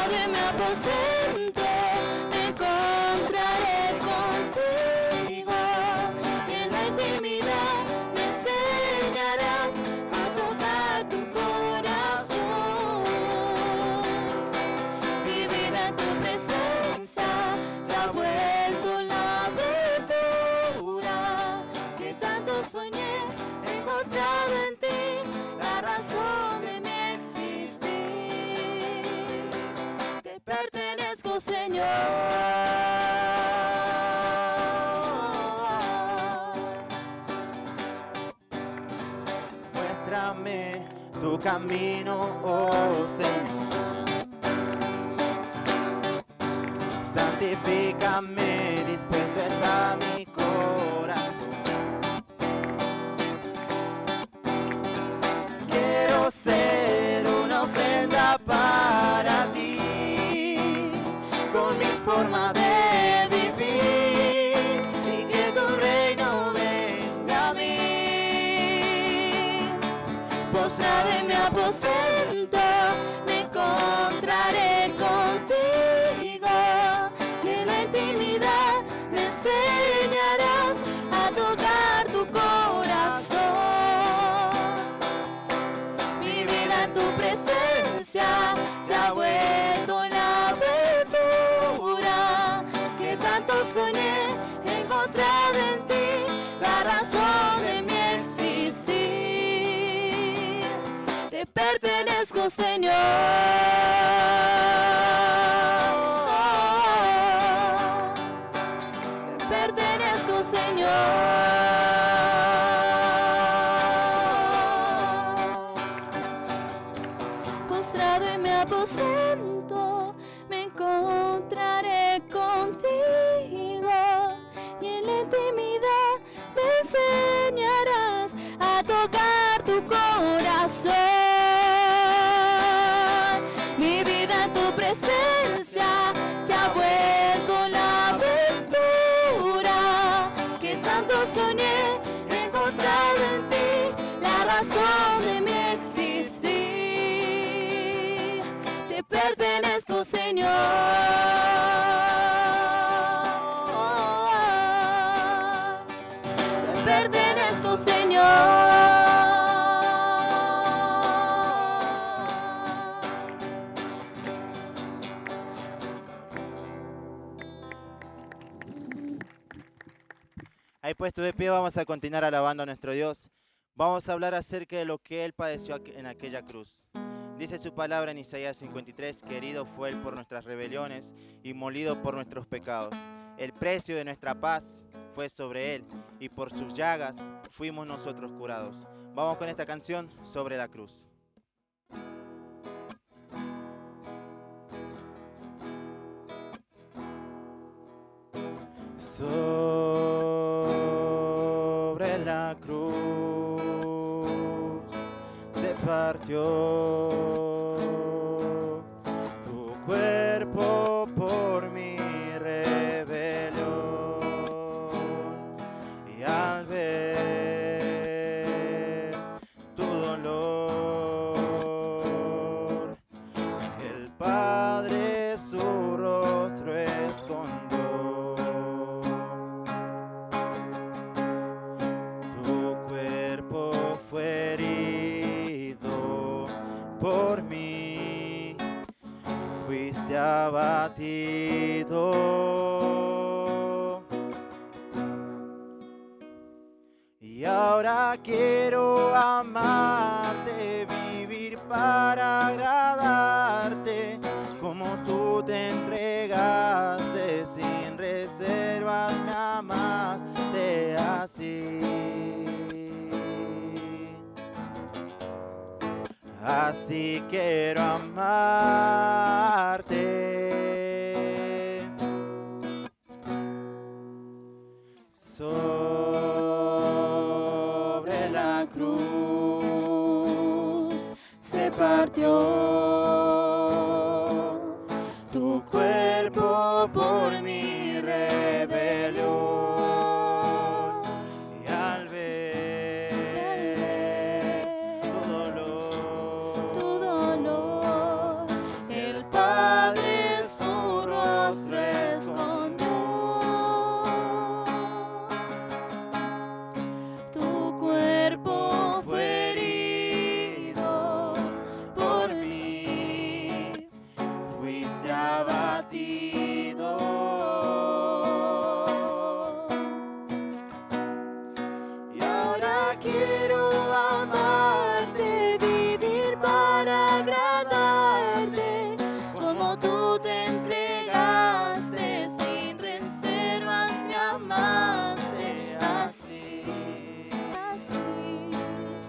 postrado en mi aposento, me encontraré contigo. Y en la intimidad me enseñarás a tocar tu corazón. Mi vida en tu presencia se ha vuelto la aventura que tanto soñé, encontrado en ti la razón de mi existir. Te pertenezco, Señor. Muéstrame tu camino, oh Señor. Santifícame, dispuesto está mi corazón. Quiero ser una ofrenda para ti, con mi forma de vivir, y que tu reino venga a mí. Postrado en mi aposento, me encontraré contigo. Y en la intimidad me enseñarás a tocar tu corazón. Mi vida en tu presencia se ha vuelto la aventura que tanto soñé, encontrado en ti la razón de mi existir. Te pertenezco, Señor. Te pertenezco, Señor. Postrado en mi aposento, me encontraré contigo. Y en la intimidad me enseñarás a tocar tu corazón. Mi vida en tu presencia se ha vuelto la aventura que tanto soñé, encontrado en ti la razón de mi existir. Te pertenezco, Señor. Te pertenezco, Señor. Ahí puesto de pie, vamos a continuar alabando a nuestro Dios. Vamos a hablar acerca de lo que Él padeció en aquella cruz. Dice su palabra en Isaías 53, que herido fue Él por nuestras rebeliones y molido por nuestros pecados. El precio de nuestra paz fue sobre Él, y por sus llagas fuimos nosotros curados. Vamos con esta canción, Sobre la Cruz. Sobre la cruz se partió tu cuerpo por mi rebelión, y al ver tu dolor, el Padre su rostro escondió. Fue herido por mí, fuiste abatido, y ahora quiero amarte, vivir para agradarte, como tú te entregaste sin reservas, me amaste así. Así quiero amarte. Sobre la cruz se partió tu cuerpo por mi rebelión, y al ver tu dolor, el Padre se ha batido. Y ahora quiero amarte, vivir para agradarte, como tú te entregaste, sin reservas me amaste, así,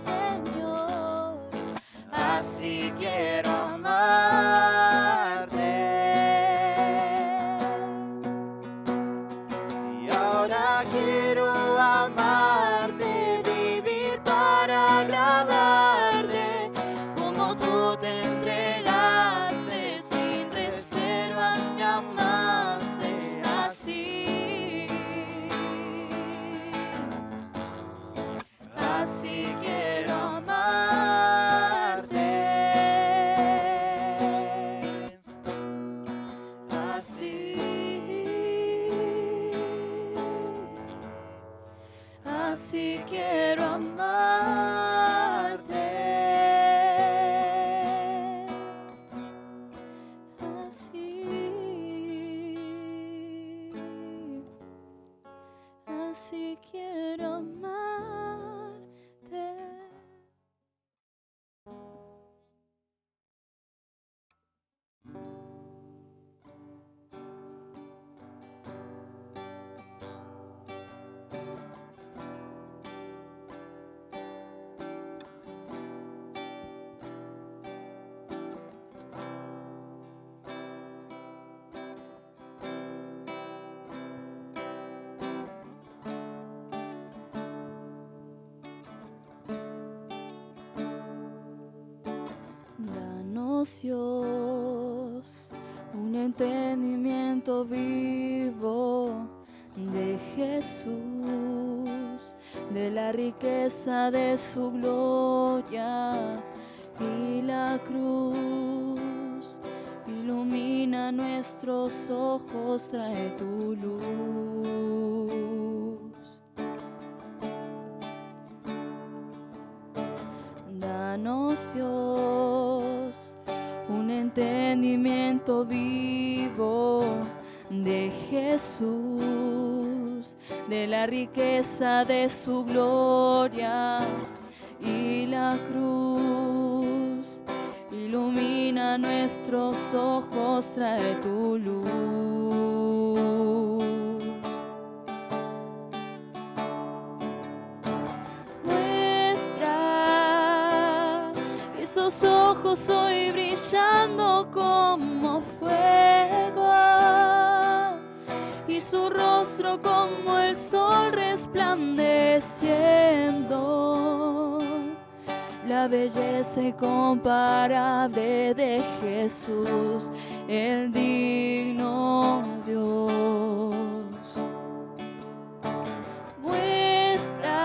Señor, así quiero amarte. Y ahora quiero amarte, vivir para agradarte, como tú te entregaste, sin reservas me amaste, así, así quiero amarte, así, así quiero amarte, así quiero amarte. Danos, Dios, un entendimiento vivo de Jesús, de la riqueza de su gloria y la cruz. Ilumina nuestros ojos, trae tu luz. Danos, Dios, un entendimiento vivo de Jesús, de la riqueza de su gloria y la cruz. Ilumina nuestros ojos, trae tu luz. Esos ojos hoy brillando como fuego, y su rostro como el sol resplandeciendo. La belleza incomparable de Jesús, el digno Dios. Muestra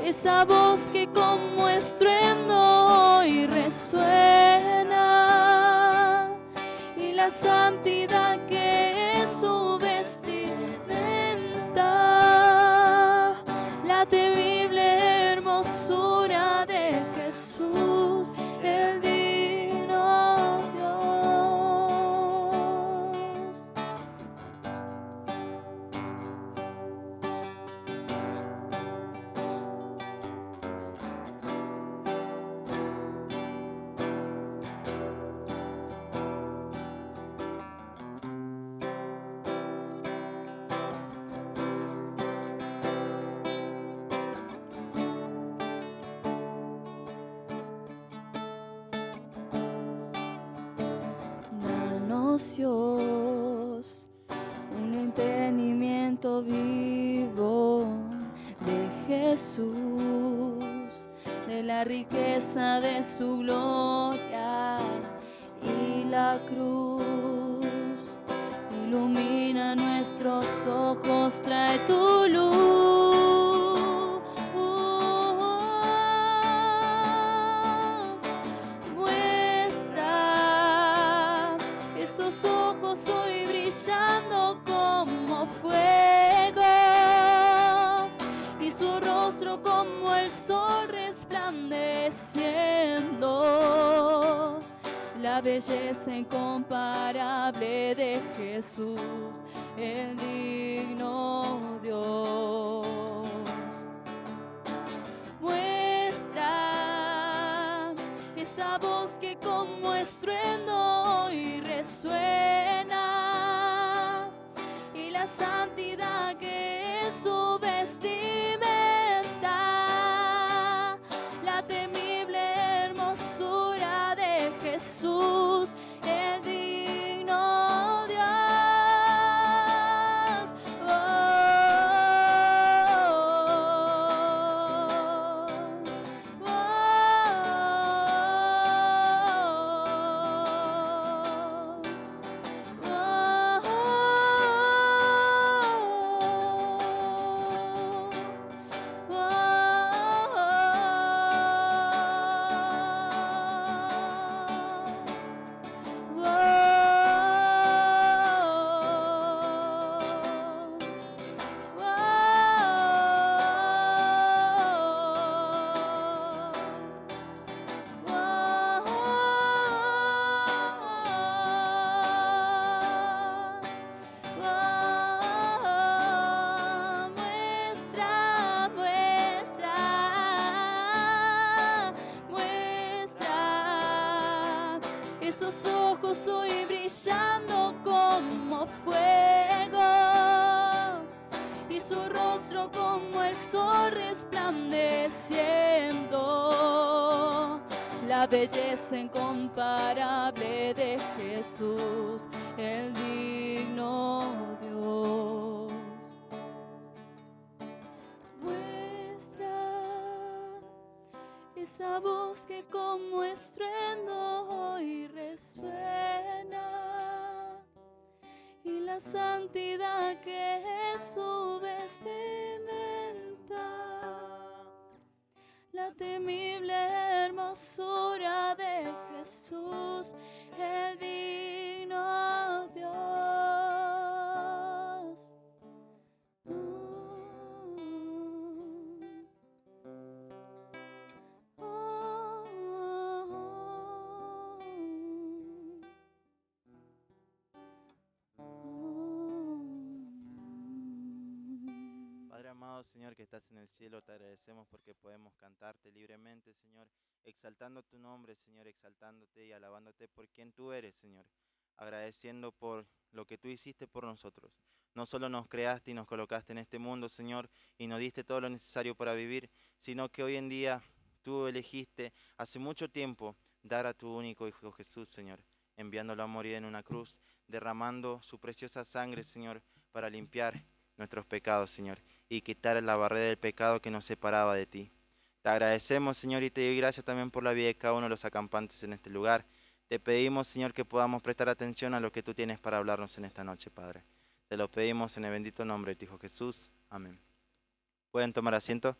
esa voz que como estruendo hoy resuena, y la santidad que es su vestimenta, la temible hermosura de Jesús, el digno Dios. Danos, Dios, un entendimiento vivo de Jesús, de la riqueza de su gloria y la cruz. Ilumina nuestros ojos, trae tu luz. Muestra estos ojos hoy brillando como fuego, y su rostro como el sol resplandeciendo. La la belleza incomparable de Jesús, el digno Dios. Muestra esa voz que como estruendo hoy resuena, y la santidad que es su vestimenta, la temible hermosura de Jesús, el digno Dios. Esos ojos hoy brillando como fuego, y su rostro como el sol resplandeciendo, la belleza incomparable de Jesús, el digno Dios. Muestra esa voz que como estruendo hoy resuena, y la santidad que es su vestimenta, la temible hermosura de Jesús, el digno Dios. Padre amado, Señor, que estás en el cielo, te agradecemos porque podemos cantarte libremente, Señor, exaltando tu nombre, Señor, exaltándote y alabándote por quien tú eres, Señor, agradeciendo por lo que tú hiciste por nosotros. No solo nos creaste y nos colocaste en este mundo, Señor, y nos diste todo lo necesario para vivir, sino que hoy en día tú elegiste hace mucho tiempo dar a tu único Hijo Jesús, Señor, enviándolo a morir en una cruz, derramando su preciosa sangre, Señor, para limpiar nuestros pecados, Señor, y quitar la barrera del pecado que nos separaba de ti. Te agradecemos, Señor, y te doy gracias también por la vida de cada uno de los acampantes en este lugar. Te pedimos, Señor, que podamos prestar atención a lo que tú tienes para hablarnos en esta noche, Padre. Te lo pedimos en el bendito nombre de tu Hijo Jesús. Amén. ¿Pueden tomar asiento?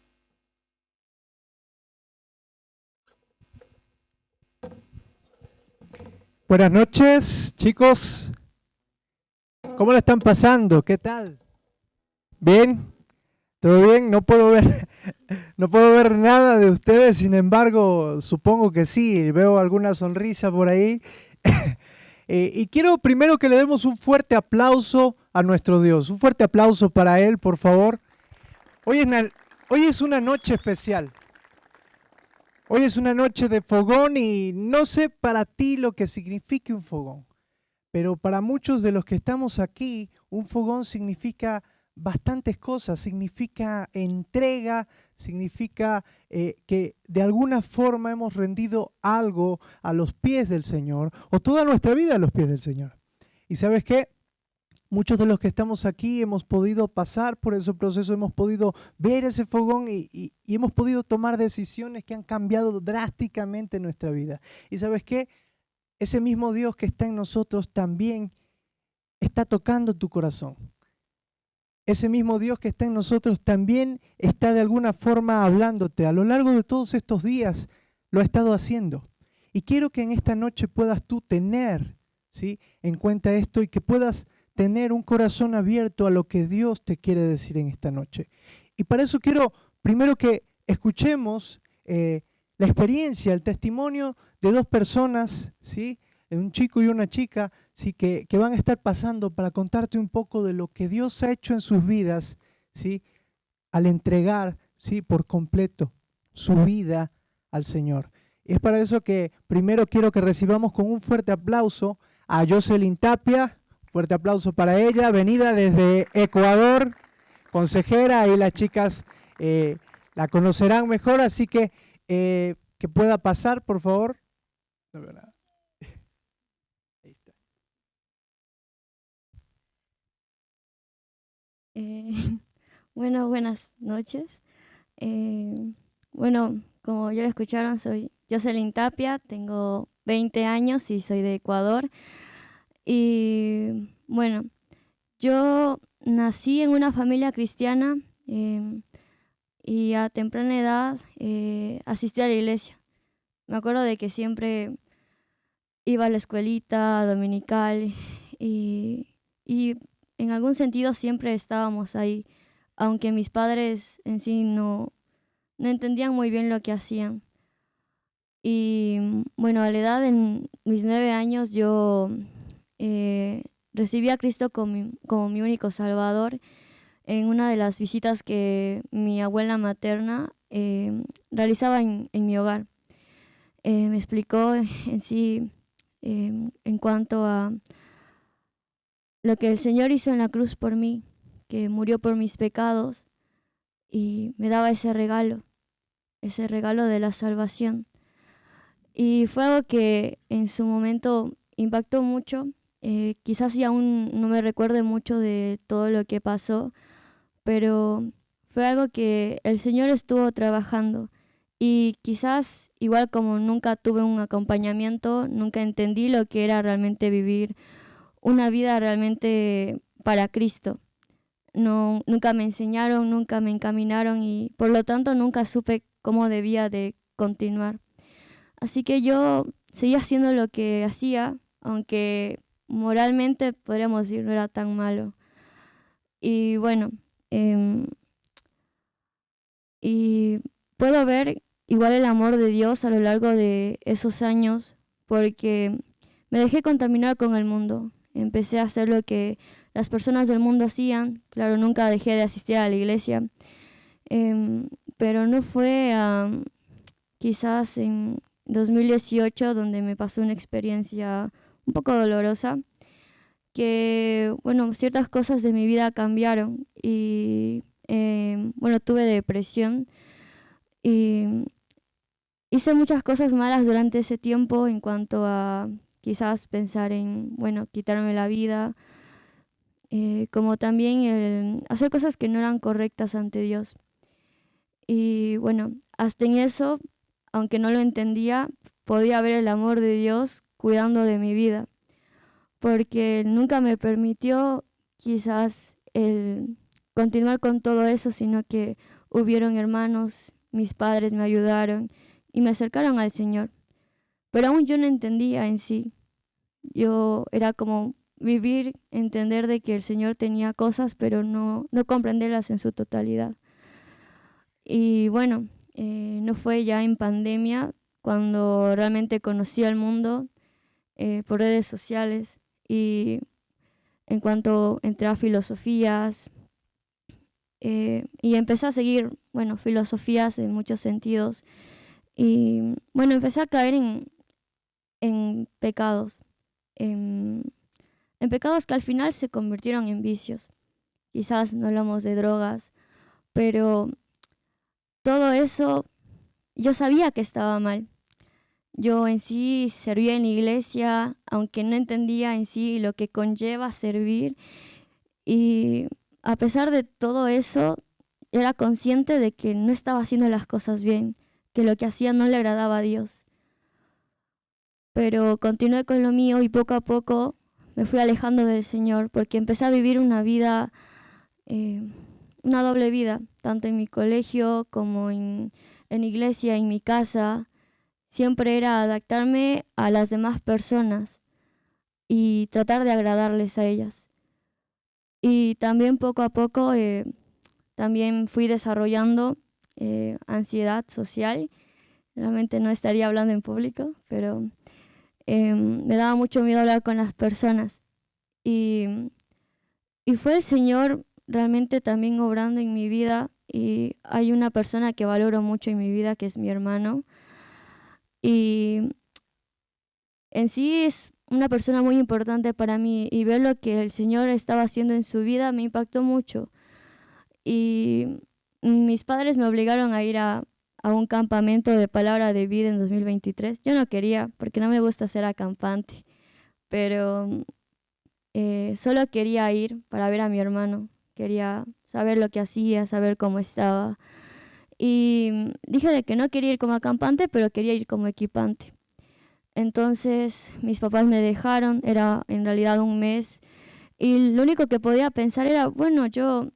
Buenas noches, chicos. ¿Cómo la están pasando? ¿Qué tal? ¿Bien? ¿Todo bien? No puedo ver nada de ustedes, sin embargo, supongo que sí. Veo alguna sonrisa por ahí. Y quiero primero que le demos un fuerte aplauso a nuestro Dios. Un fuerte aplauso para Él, por favor. Hoy es una noche especial. Hoy es una noche de fogón y no sé para ti lo que signifique un fogón, pero para muchos de los que estamos aquí, un fogón significa bastantes cosas, significa entrega, significa que de alguna forma hemos rendido algo a los pies del Señor, o toda nuestra vida a los pies del Señor. ¿Y sabes qué? Muchos de los que estamos aquí hemos podido pasar por ese proceso, hemos podido ver ese fogón y hemos podido tomar decisiones que han cambiado drásticamente nuestra vida. ¿Y sabes qué? Ese mismo Dios que está en nosotros también está tocando tu corazón. Ese mismo Dios que está en nosotros también está de alguna forma hablándote. A lo largo de todos estos días lo ha estado haciendo. Y quiero que en esta noche puedas tú tener, ¿sí?, en cuenta esto y que puedas tener un corazón abierto a lo que Dios te quiere decir en esta noche. Y para eso quiero primero que escuchemos la experiencia, el testimonio de dos personas, ¿sí?, de un chico y una chica, ¿sí? que van a estar pasando para contarte un poco de lo que Dios ha hecho en sus vidas, ¿sí? Al entregar, ¿sí? Por completo su vida al Señor. Y es para eso que primero quiero que recibamos con un fuerte aplauso a Jocelyn Tapia. Fuerte aplauso para ella, venida desde Ecuador, consejera, y las chicas la conocerán mejor, así que pueda pasar, por favor. No veo nada. Ahí está. Bueno, buenas noches. Bueno, como ya lo escucharon, soy Jocelyn Tapia, tengo 20 años y soy de Ecuador. Y bueno, yo nací en una familia cristiana y a temprana edad asistí a la iglesia. Me acuerdo de que siempre iba a la escuelita dominical y en algún sentido siempre estábamos ahí, aunque mis padres en sí no entendían muy bien lo que hacían. Y bueno, a la edad de mis 9 años yo recibí a Cristo como mi único Salvador en una de las visitas que mi abuela materna realizaba en mi hogar. Me explicó en sí en cuanto a lo que el Señor hizo en la cruz por mí, que murió por mis pecados y me daba ese regalo de la salvación. Y fue algo que en su momento impactó mucho. Quizás ya aún no me recuerde mucho de todo lo que pasó, pero fue algo que el Señor estuvo trabajando. Y quizás, igual como nunca tuve un acompañamiento, nunca entendí lo que era realmente vivir una vida realmente para Cristo. No, nunca me enseñaron, nunca me encaminaron y por lo tanto nunca supe cómo debía de continuar. Así que yo seguía haciendo lo que hacía, aunque moralmente podríamos decir no era tan malo. Y bueno, y puedo ver igual el amor de Dios a lo largo de esos años, porque me dejé contaminar con el mundo. Empecé a hacer lo que las personas del mundo hacían. Claro, nunca dejé de asistir a la iglesia, pero no fue quizás en 2018 donde me pasó una experiencia un poco dolorosa, que bueno, ciertas cosas de mi vida cambiaron y bueno, tuve depresión y hice muchas cosas malas durante ese tiempo en cuanto a quizás pensar en, bueno, quitarme la vida, como también el hacer cosas que no eran correctas ante Dios. Y bueno, hasta en eso, aunque no lo entendía, podía ver el amor de Dios cuidando de mi vida, porque nunca me permitió quizás el continuar con todo eso, sino que hubieron hermanos, mis padres me ayudaron y me acercaron al Señor. Pero aún yo no entendía en sí. Yo era como vivir, entender de que el Señor tenía cosas, pero no comprenderlas en su totalidad. Y bueno, no fue ya en pandemia cuando realmente conocí al mundo por redes sociales y en cuanto entré a filosofías y empecé a seguir, bueno, filosofías en muchos sentidos y bueno, empecé a caer en pecados, en pecados que al final se convirtieron en vicios. Quizás no hablamos de drogas, pero todo eso yo sabía que estaba mal. Yo en sí servía en la iglesia, aunque no entendía en sí lo que conlleva servir. Y a pesar de todo eso, era consciente de que no estaba haciendo las cosas bien, que lo que hacía no le agradaba a Dios. Pero continué con lo mío y poco a poco me fui alejando del Señor porque empecé a vivir una vida, una doble vida, tanto en mi colegio como en iglesia, en mi casa. Siempre era adaptarme a las demás personas y tratar de agradarles a ellas. Y también poco a poco también fui desarrollando ansiedad social. Realmente no estaría hablando en público, pero Me daba mucho miedo hablar con las personas. Y, y fue el Señor realmente también obrando en mi vida. Y hay una persona que valoro mucho en mi vida, que es mi hermano. Y en sí es una persona muy importante para mí. Y ver lo que el Señor estaba haciendo en su vida me impactó mucho. Y mis padres me obligaron a ir a un campamento de palabra de vida en 2023. Yo no quería, porque no me gusta ser acampante, pero solo quería ir para ver a mi hermano. Quería saber lo que hacía, saber cómo estaba. Y dije de que no quería ir como acampante, pero quería ir como equipante. Entonces mis papás me dejaron, era en realidad un mes, y lo único que podía pensar era, bueno, yo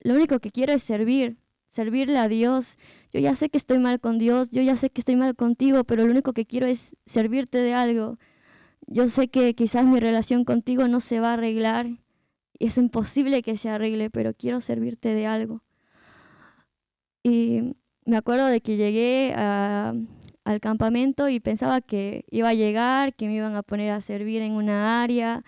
lo único que quiero es servirle a Dios. Yo ya sé que estoy mal con Dios, yo ya sé que estoy mal contigo, pero lo único que quiero es servirte de algo. Yo sé que quizás mi relación contigo no se va a arreglar y es imposible que se arregle, pero quiero servirte de algo. Y me acuerdo de que llegué al campamento y pensaba que iba a llegar, que me iban a poner a servir en una área.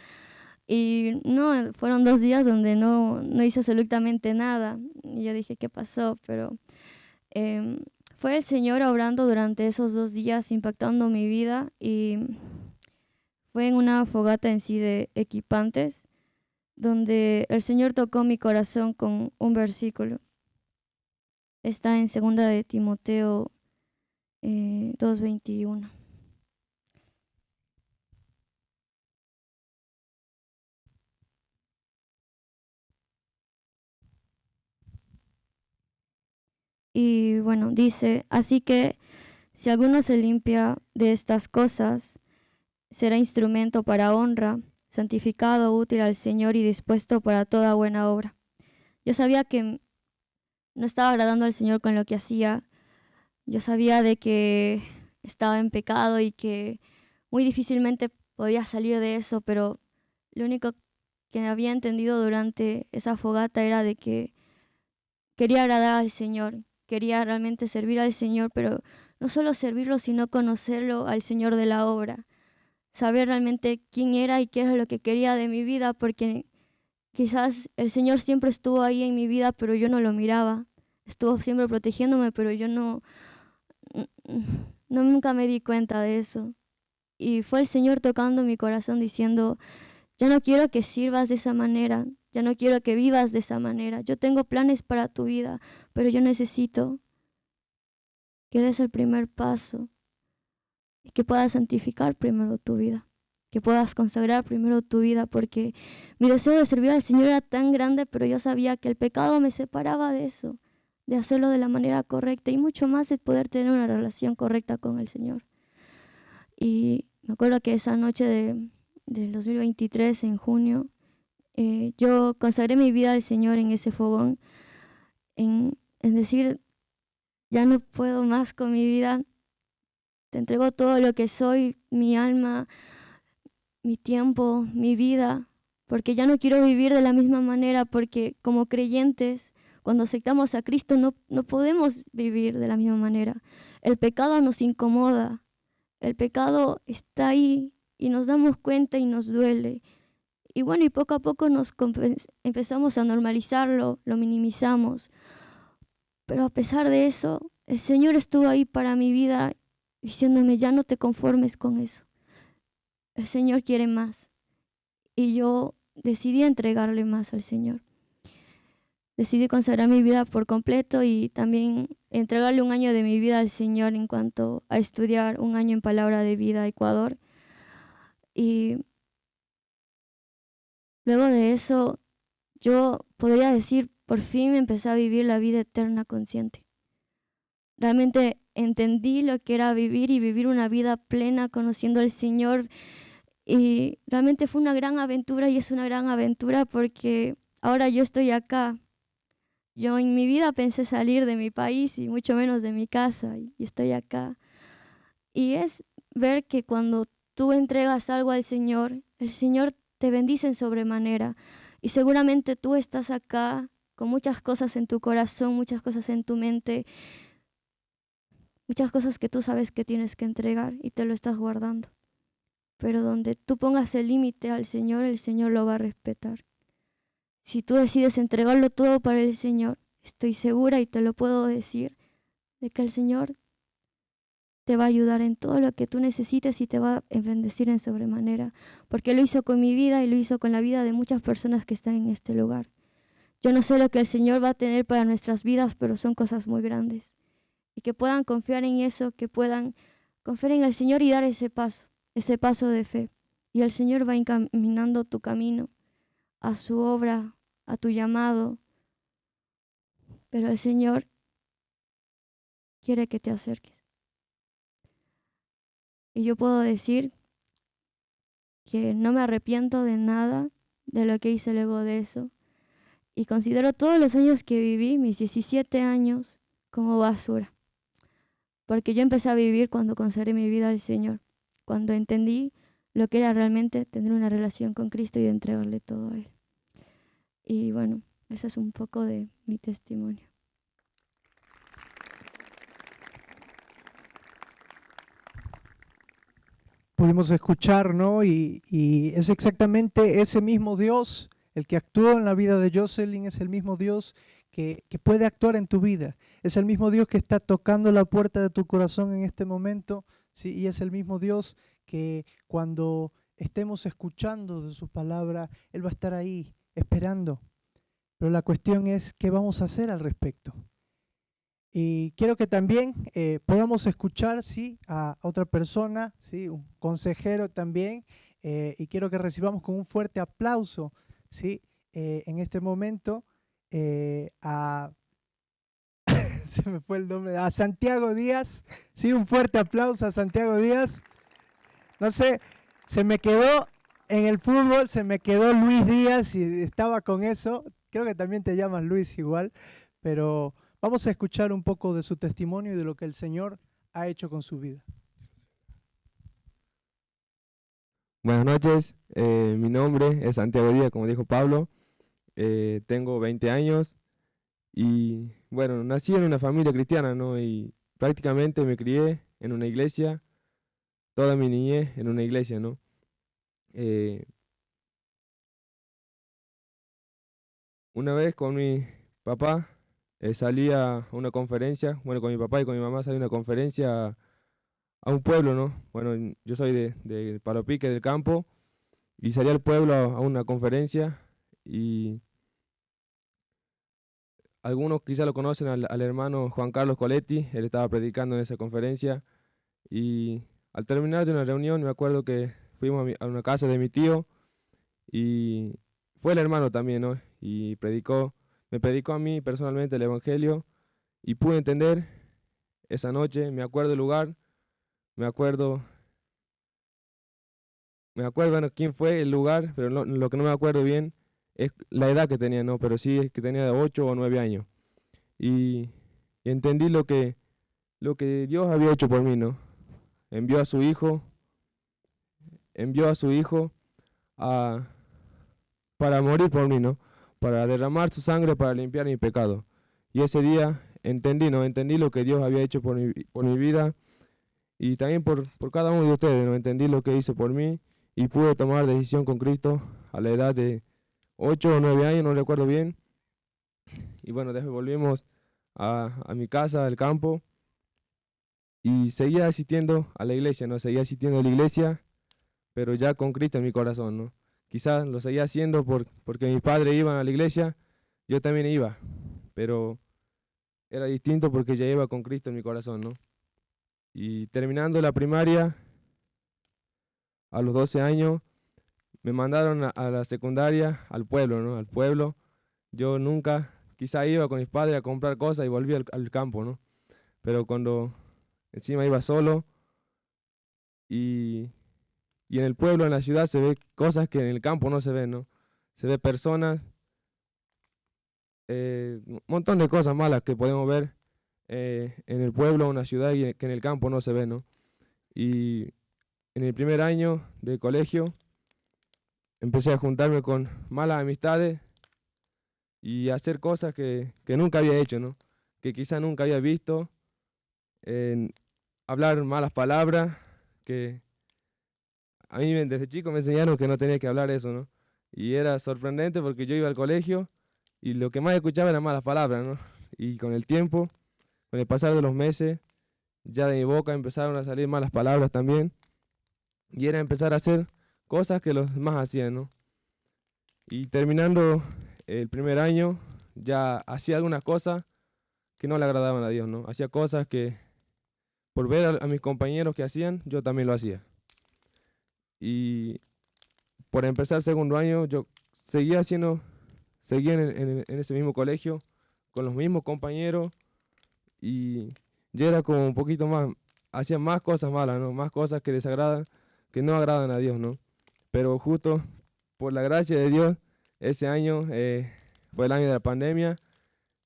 Y no, fueron 2 días donde no hice absolutamente nada. Y yo dije, ¿qué pasó? Pero fue el Señor obrando durante esos 2 días, impactando mi vida. Y fue en una fogata en sí de equipantes, donde el Señor tocó mi corazón con un versículo. Está en 2 de Timoteo 2:21. Y bueno, dice, así que si alguno se limpia de estas cosas, será instrumento para honra, santificado, útil al Señor y dispuesto para toda buena obra. Yo sabía que no estaba agradando al Señor con lo que hacía. Yo sabía de que estaba en pecado y que muy difícilmente podía salir de eso, pero lo único que había entendido durante esa fogata era de que quería agradar al Señor, quería realmente servir al Señor, pero no solo servirlo, sino conocerlo al Señor de la obra, saber realmente quién era y qué era lo que quería de mi vida, porque quizás el Señor siempre estuvo ahí en mi vida, pero yo no lo miraba, estuvo siempre protegiéndome, pero yo nunca me di cuenta de eso. Y fue el Señor tocando mi corazón diciendo, ya no quiero que sirvas de esa manera, ya no quiero que vivas de esa manera. Yo tengo planes para tu vida, pero yo necesito que des el primer paso y que puedas santificar primero tu vida, que puedas consagrar primero tu vida, porque mi deseo de servir al Señor era tan grande, pero yo sabía que el pecado me separaba de eso, de hacerlo de la manera correcta y mucho más de poder tener una relación correcta con el Señor. Y me acuerdo que esa noche del 2023, en junio, yo consagré mi vida al Señor en ese fogón, en decir, ya no puedo más con mi vida, te entrego todo lo que soy, mi alma, mi tiempo, mi vida, porque ya no quiero vivir de la misma manera, porque como creyentes, cuando aceptamos a Cristo, no podemos vivir de la misma manera. El pecado nos incomoda, el pecado está ahí y nos damos cuenta y nos duele. Y bueno, y poco a poco empezamos a normalizarlo, lo minimizamos. Pero a pesar de eso, el Señor estuvo ahí para mi vida diciéndome, ya no te conformes con eso. El Señor quiere más. Y yo decidí entregarle más al Señor. Decidí consagrar mi vida por completo y también entregarle un año de mi vida al Señor en cuanto a estudiar un año en Palabra de Vida Ecuador. Y luego de eso, yo podría decir, por fin empecé a vivir la vida eterna consciente. Realmente entendí lo que era vivir y vivir una vida plena conociendo al Señor. Y realmente fue una gran aventura y es una gran aventura porque ahora yo estoy acá. Yo en mi vida pensé salir de mi país y mucho menos de mi casa y estoy acá. Y es ver que cuando tú entregas algo al Señor, el Señor te bendice en sobremanera. Y seguramente tú estás acá con muchas cosas en tu corazón, muchas cosas en tu mente, muchas cosas que tú sabes que tienes que entregar y te lo estás guardando. pero donde tú pongas el límite al Señor, el Señor lo va a respetar. Si tú decides entregarlo todo para el Señor, estoy segura y te lo puedo decir, de que el Señor te va a ayudar en todo lo que tú necesites y te va a bendecir en sobremanera, porque lo hizo con mi vida y lo hizo con la vida de muchas personas que están en este lugar. Yo no sé lo que el Señor va a tener para nuestras vidas, pero son cosas muy grandes. Y que puedan confiar en eso, que puedan confiar en el Señor y dar ese paso de fe. Y el Señor va encaminando tu camino a su obra, a tu llamado. Pero el Señor quiere que te acerques. Y yo puedo decir que no me arrepiento de nada de lo que hice luego de eso. Y considero todos los años que viví, mis 17 años, como basura. Porque yo empecé a vivir cuando consagré mi vida al Señor. Cuando entendí lo que era realmente tener una relación con Cristo y de entregarle todo a Él. Y bueno, eso es un poco de mi testimonio. Pudimos escuchar, ¿no? Y es exactamente ese mismo Dios, el que actuó en la vida de Jocelyn, es el mismo Dios que puede actuar en tu vida. Es el mismo Dios que está tocando la puerta de tu corazón en este momento, ¿sí? Y es el mismo Dios que cuando estemos escuchando de su palabra, Él va a estar ahí, esperando. Pero la cuestión es, ¿qué vamos a hacer al respecto? Y quiero que también podamos escuchar, ¿sí?, a otra persona, ¿sí?, un consejero también, y quiero que recibamos con un fuerte aplauso, ¿sí?, en este momento a se me fue el nombre, a Santiago Díaz, sí, un fuerte aplauso a Santiago Díaz. No sé, se me quedó en el fútbol, se me quedó Luis Díaz y estaba con eso. Creo que también te llamas Luis igual, pero vamos a escuchar un poco de su testimonio y de lo que el Señor ha hecho con su vida. Buenas noches, mi nombre es Santiago Díaz, como dijo Pablo, tengo 20 años y bueno, nací en una familia cristiana, ¿no? Y prácticamente me crié en una iglesia, toda mi niñez en una iglesia, ¿no? Una vez con mi papá salí a una conferencia, bueno, con mi papá y con mi mamá salí a una conferencia a un pueblo, ¿no? Bueno, yo soy de Palopique, del campo, y salí al pueblo a una conferencia y algunos quizá lo conocen al hermano Juan Carlos Coletti, él estaba predicando en esa conferencia y al terminar de una reunión me acuerdo que fuimos a una casa de mi tío y fue el hermano también, ¿no? Y me predicó a mí personalmente el evangelio y pude entender esa noche, me acuerdo el lugar, me acuerdo, bueno, quién fue el lugar, pero lo que no me acuerdo bien es la edad que tenía, ¿no? Pero sí es que tenía de 8 o 9 años. Y entendí lo que Dios había hecho por mí, ¿no? Envió a su hijo a, para morir por mí, ¿no? Para derramar su sangre para limpiar mi pecado. Y ese día entendí, ¿no? Entendí lo que Dios había hecho por mi vida y también por cada uno de ustedes, ¿no? Entendí lo que hizo por mí y pude tomar decisión con Cristo a la edad de 8 o 9 años, no recuerdo bien. Y bueno, después volvimos a mi casa, al campo, y seguía asistiendo a la iglesia, ¿no? Seguía asistiendo a la iglesia, pero ya con Cristo en mi corazón, ¿no? Quizás lo seguía haciendo porque mis padres iban a la iglesia, yo también iba, pero era distinto porque ya iba con Cristo en mi corazón, ¿no? Y terminando la primaria, a los 12 años, me mandaron a la secundaria, al pueblo, ¿no? Al pueblo. Yo nunca, quizá iba con mis padres a comprar cosas y volví al campo, ¿no? Pero cuando encima iba solo y en el pueblo, en la ciudad, se ve cosas que en el campo no se ven, ¿no? Se ve personas, un montón de cosas malas que podemos ver en el pueblo o en la ciudad y que en el campo no se ven, ¿no? Y en el primer año de colegio empecé a juntarme con malas amistades y a hacer cosas que nunca había hecho, ¿no? Que quizá nunca había visto, hablar malas palabras, que a mí desde chico me enseñaron que no tenía que hablar eso, ¿no? Y era sorprendente porque yo iba al colegio y lo que más escuchaba eran malas palabras, ¿no? Y con el tiempo, con el pasar de los meses, ya de mi boca empezaron a salir malas palabras también. Y era empezar a hacer cosas que los demás hacían, ¿no? Y terminando el primer año, ya hacía algunas cosas que no le agradaban a Dios, ¿no? Hacía cosas que por ver a mis compañeros que hacían, yo también lo hacía. Y por empezar el segundo año, yo seguía en ese mismo colegio, con los mismos compañeros, y ya era como un poquito más, hacía más cosas malas, ¿no? Más cosas que desagradan, que no agradan a Dios, ¿no? Pero justo por la gracia de Dios, ese año fue el año de la pandemia,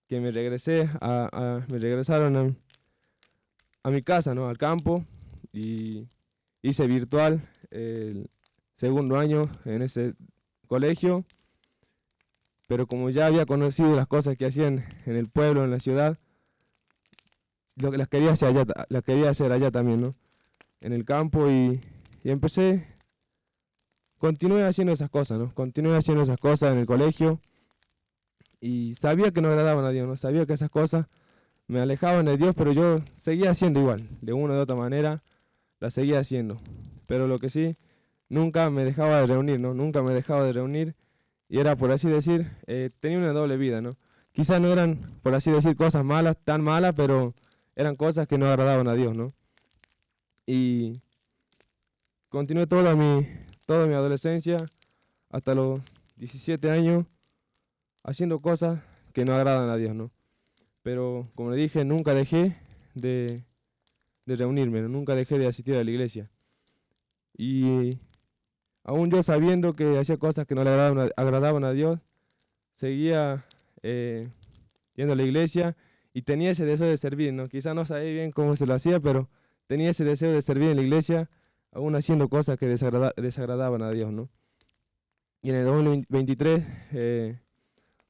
que me regresaron a mi casa, ¿no? Al campo, y hice virtual el segundo año en ese colegio, pero como ya había conocido las cosas que hacían en el pueblo, en la ciudad, las quería hacer allá también, ¿no? En el campo, y continué haciendo esas cosas, ¿no? Continué haciendo esas cosas en el colegio, y sabía que no agradaban a Dios, ¿no? Sabía que esas cosas me alejaban de Dios, pero yo seguía haciendo igual, de una u otra manera, las seguía haciendo. Pero lo que sí, nunca me dejaba de reunir, ¿no? Nunca me dejaba de reunir, y era, por así decir, tenía una doble vida, ¿no? Quizás no eran, por así decir, cosas malas, tan malas, pero eran cosas que no agradaban a Dios, ¿no? Y continué toda mi adolescencia, hasta los 17 años, haciendo cosas que no agradan a Dios, ¿no? Pero, como le dije, nunca dejé de reunirme, ¿no? Nunca dejé de asistir a la iglesia. Y aún yo sabiendo que hacía cosas que no le agradaban a Dios, seguía yendo a la iglesia, y tenía ese deseo de servir, ¿no? Quizás no sabía bien cómo se lo hacía, pero tenía ese deseo de servir en la iglesia, aún haciendo cosas que desagradaban a Dios, ¿no? Y en el 2023,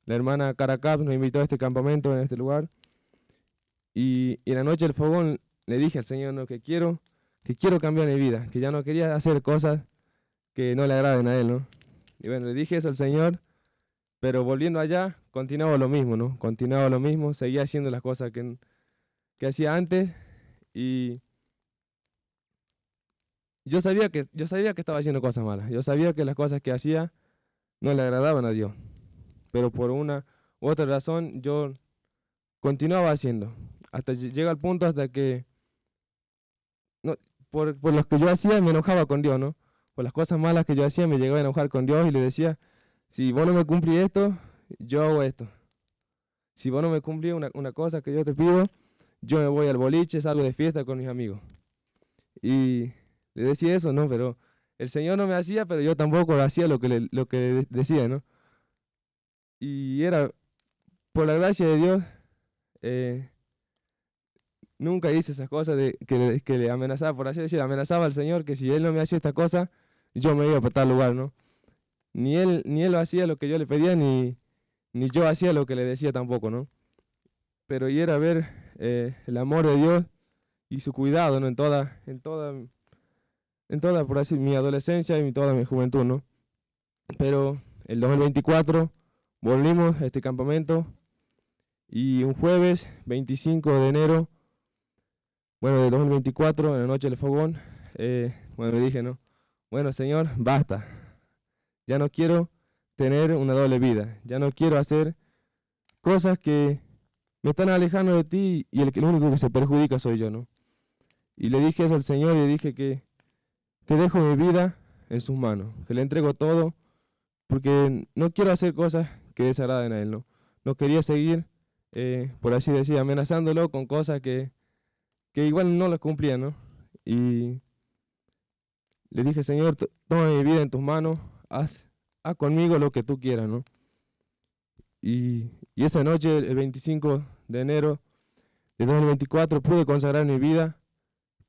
la hermana Caracap nos invitó a este campamento en este lugar, y en la noche del fogón le dije al Señor, ¿no? que quiero cambiar mi vida, que ya no quería hacer cosas que no le agraden a Él, ¿no? Y bueno, le dije eso al Señor, pero volviendo allá, continuaba lo mismo, ¿no? Continuaba lo mismo, seguía haciendo las cosas que hacía antes, y yo sabía que estaba haciendo cosas malas. Yo sabía que las cosas que hacía no le agradaban a Dios, pero por una u otra razón yo continuaba haciendo, hasta llega al punto hasta que no, por lo que yo hacía me enojaba con Dios, ¿no? Por las cosas malas que yo hacía me llegaba a enojar con Dios, y le decía, si vos no me cumplís esto, yo hago esto. Si vos no me cumplís una cosa que yo te pido, yo me voy al boliche, salgo de fiesta con mis amigos. Y le decía eso, ¿no? Pero el Señor no me hacía, pero yo tampoco hacía lo que decía, ¿no? Y era, por la gracia de Dios, nunca hice esas cosas que le amenazaba, por así decir, amenazaba al Señor que si Él no me hacía esta cosa, yo me iba para tal lugar, ¿no? Ni él hacía lo que yo le pedía, ni yo hacía lo que le decía tampoco, ¿no? Pero y era ver el amor de Dios y su cuidado, ¿no? En toda, por así, mi adolescencia y toda mi juventud, ¿no? Pero el 2024 volvimos a este campamento, y un jueves 25 de enero, bueno, de 2024, en la noche del fogón, bueno, le dije, ¿no? Bueno, Señor, basta. Ya no quiero tener una doble vida. Ya no quiero hacer cosas que me están alejando de ti, y el único que se perjudica soy yo, ¿no? Y le dije eso al Señor, y le dije que dejo mi vida en sus manos, que le entrego todo, porque no quiero hacer cosas que desagraden a Él, ¿no? No quería seguir, por así decir, amenazándolo con cosas que igual no las cumplía, ¿no? Y le dije, Señor, toma mi vida en tus manos, haz conmigo lo que tú quieras, ¿no? Y esa noche, el 25 de enero de 2024, pude consagrar mi vida,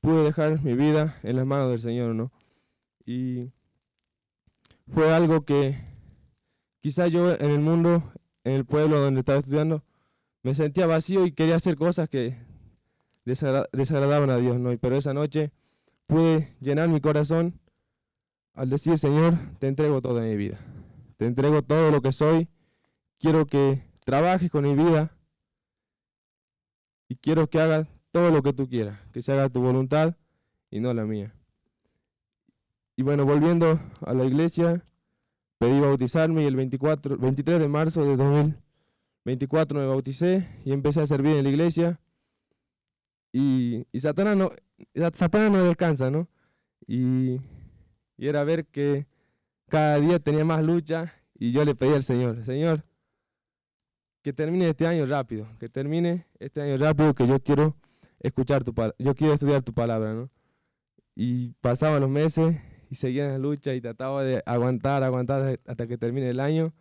pude dejar mi vida en las manos del Señor, ¿no? Y fue algo que quizá yo en el mundo, en el pueblo donde estaba estudiando, me sentía vacío y quería hacer cosas que desagradaban a Dios, ¿no? Pero esa noche pude llenar mi corazón al decir, Señor, te entrego toda mi vida, te entrego todo lo que soy, quiero que trabajes con mi vida y quiero que hagas todo lo que tú quieras, que se haga tu voluntad y no la mía. Y bueno, volviendo a la iglesia, pedí bautizarme y el 23 de marzo de 2024 me bauticé y empecé a servir en la iglesia. Y Satanás no descansa, ¿no? Y era ver que cada día tenía más lucha y yo le pedí al Señor, Señor, que termine este año rápido, que termine este año rápido, que yo quiero yo quiero estudiar tu palabra, ¿no? Y pasaban los meses y seguía en la lucha y trataba de aguantar hasta que termine el año.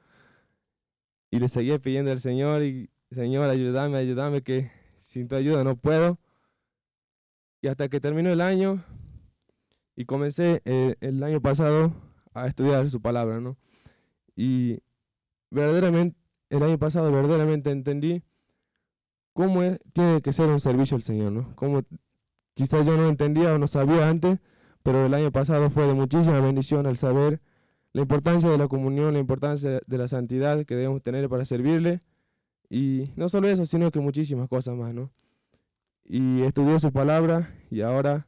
Y le seguía pidiendo al Señor, y Señor, ayúdame, que sin tu ayuda no puedo. Y hasta que terminó el año y comencé el año pasado a estudiar su palabra, ¿no? Y verdaderamente, el año pasado verdaderamente entendí cómo tiene que ser un servicio al Señor, ¿no? Como quizás yo no entendía o no sabía antes, pero el año pasado fue de muchísima bendición al saber la importancia de la comunión, la importancia de la santidad que debemos tener para servirle. Y no solo eso, sino que muchísimas cosas más, ¿no? Y estudié su palabra y ahora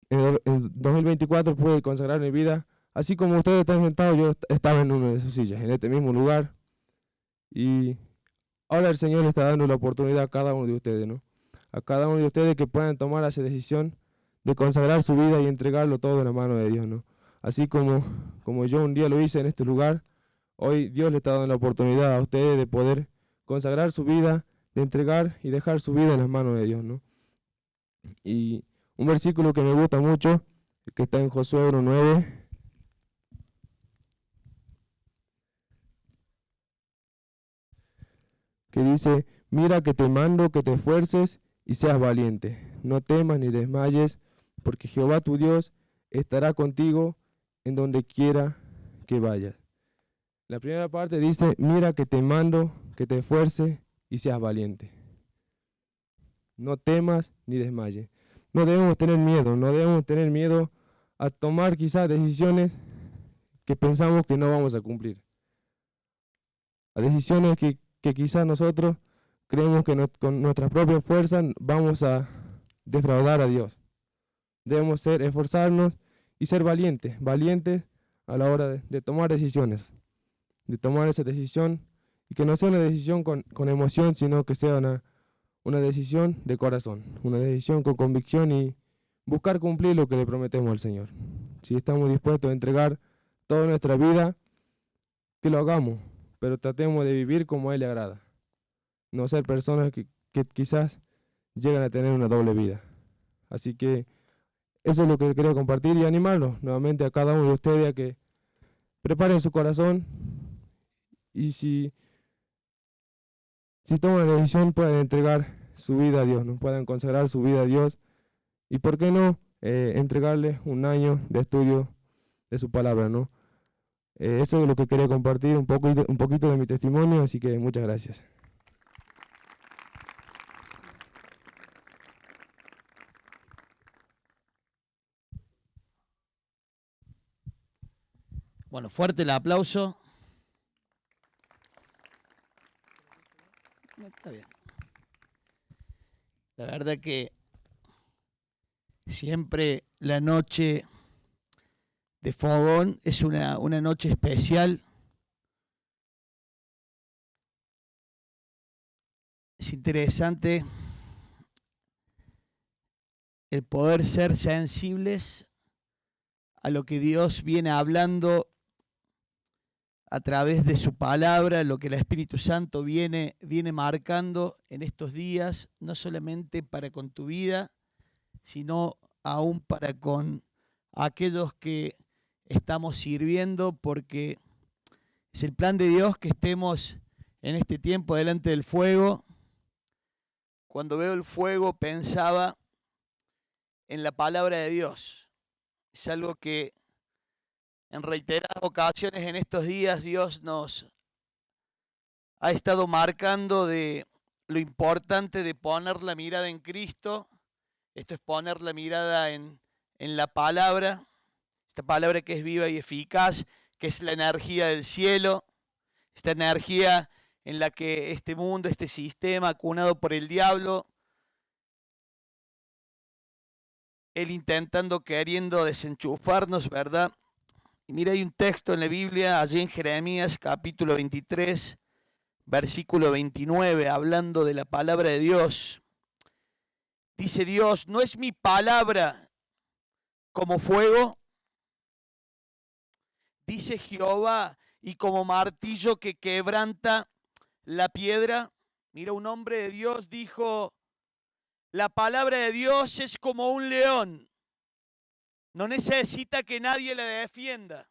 en 2024 pude consagrar mi vida. Así como ustedes están sentados, yo estaba en una de sus sillas, en este mismo lugar. Y ahora el Señor le está dando la oportunidad a cada uno de ustedes, ¿no? A cada uno de ustedes que puedan tomar esa decisión de consagrar su vida y entregarlo todo en la mano de Dios, ¿no? Así como yo un día lo hice en este lugar, hoy Dios le está dando la oportunidad a ustedes de poder consagrar su vida, de entregar y dejar su vida en las manos de Dios, ¿no? Y un versículo que me gusta mucho, que está en Josué 1:9, que dice, mira que te mando que te esfuerces y seas valiente, no temas ni desmayes, porque Jehová tu Dios estará contigo en donde quiera que vayas. La primera parte dice, mira que te mando que te esfuerces y seas valiente. No temas ni desmayes. No debemos tener miedo a tomar quizás decisiones que pensamos que no vamos a cumplir. A decisiones que quizás nosotros creemos que con nuestras propias fuerzas vamos a defraudar a Dios. Debemos esforzarnos y ser valientes a la hora de tomar decisiones, de tomar esa decisión y que no sea una decisión con emoción, sino que sea una decisión de corazón, una decisión con convicción y buscar cumplir lo que le prometemos al Señor. Si estamos dispuestos a entregar toda nuestra vida, que lo hagamos, pero tratemos de vivir como a Él le agrada, no ser personas que quizás llegan a tener una doble vida. Así que eso es lo que quería compartir y animarlos nuevamente a cada uno de ustedes a que preparen su corazón y si toman la decisión pueden entregar su vida a Dios, ¿no? Puedan consagrar su vida a Dios y por qué no entregarle un año de estudio de su palabra, ¿no? Eso es lo que quería compartir, un poquito de mi testimonio, así que muchas gracias. Bueno, fuerte el aplauso. Está bien. La verdad que siempre la noche de fogón es una noche especial. Es interesante el poder ser sensibles a lo que Dios viene hablando a través de su palabra, lo que el Espíritu Santo viene marcando en estos días, no solamente para con tu vida, sino aún para con aquellos que estamos sirviendo, porque es el plan de Dios que estemos en este tiempo delante del fuego. Cuando veo el fuego pensaba en la palabra de Dios. Es algo que en reiteradas ocasiones en estos días Dios nos ha estado marcando de lo importante de poner la mirada en Cristo. Esto es poner la mirada en la palabra. esta palabra que es viva y eficaz, que es la energía del cielo, esta energía en la que este mundo, este sistema acunado por el diablo, él intentando, queriendo desenchufarnos, ¿verdad? Y mira, hay un texto en la Biblia, allí en Jeremías capítulo 23, versículo 29, hablando de la palabra de Dios. Dice Dios, ¿no es mi palabra como fuego? Dice Jehová, y como martillo que quebranta la piedra. Mira, un hombre de Dios dijo, la palabra de Dios es como un león. No necesita que nadie la defienda.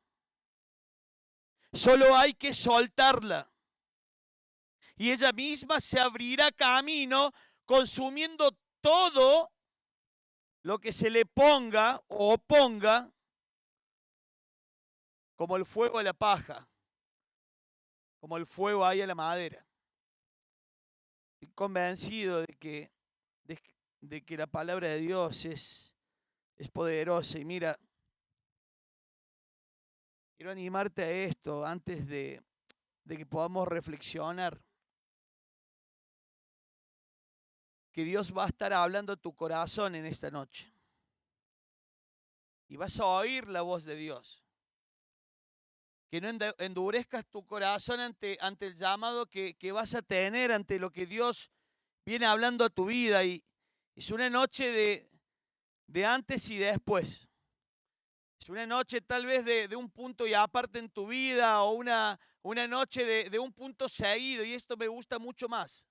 Solo hay que soltarla. Y ella misma se abrirá camino consumiendo todo lo que se le ponga o oponga, como el fuego a la paja, como el fuego ahí a la madera. Estoy convencido de que la palabra de Dios es poderosa. Y mira, quiero animarte a esto antes de que podamos reflexionar. Que Dios va a estar hablando a tu corazón en esta noche. Y vas a oír la voz de Dios. Que no endurezcas tu corazón ante el llamado que vas a tener, ante lo que Dios viene hablando a tu vida. Y es una noche de antes y después. Es una noche tal vez de un punto y aparte en tu vida, o una noche de un punto seguido. Y esto me gusta mucho más.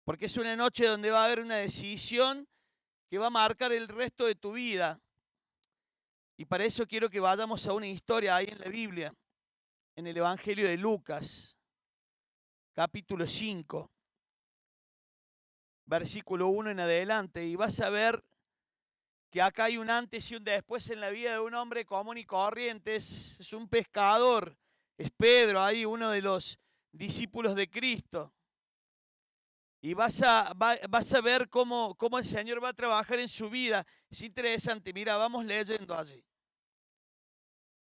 Porque es una noche donde va a haber una decisión que va a marcar el resto de tu vida. Y para eso quiero que vayamos a una historia ahí en la Biblia, en el Evangelio de Lucas, capítulo 5, versículo 1 en adelante. Y vas a ver que acá hay un antes y un después en la vida de un hombre común y corriente. Es un pescador, es Pedro, ahí uno de los discípulos de Cristo. Y vas a ver cómo el Señor va a trabajar en su vida. Es interesante, mira, vamos leyendo allí.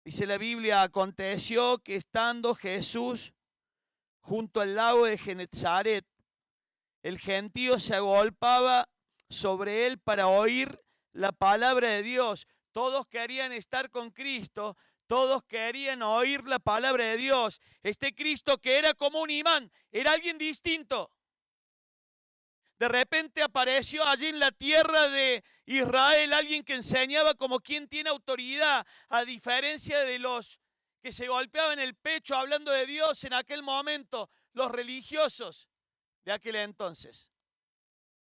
Dice la Biblia, aconteció que estando Jesús junto al lago de Genezaret, el gentío se agolpaba sobre él para oír la palabra de Dios. Todos querían estar con Cristo, todos querían oír la palabra de Dios. Este Cristo que era como un imán, era alguien distinto. De repente apareció allí en la tierra de Israel alguien que enseñaba como quien tiene autoridad, a diferencia de los que se golpeaban el pecho hablando de Dios en aquel momento, los religiosos de aquel entonces.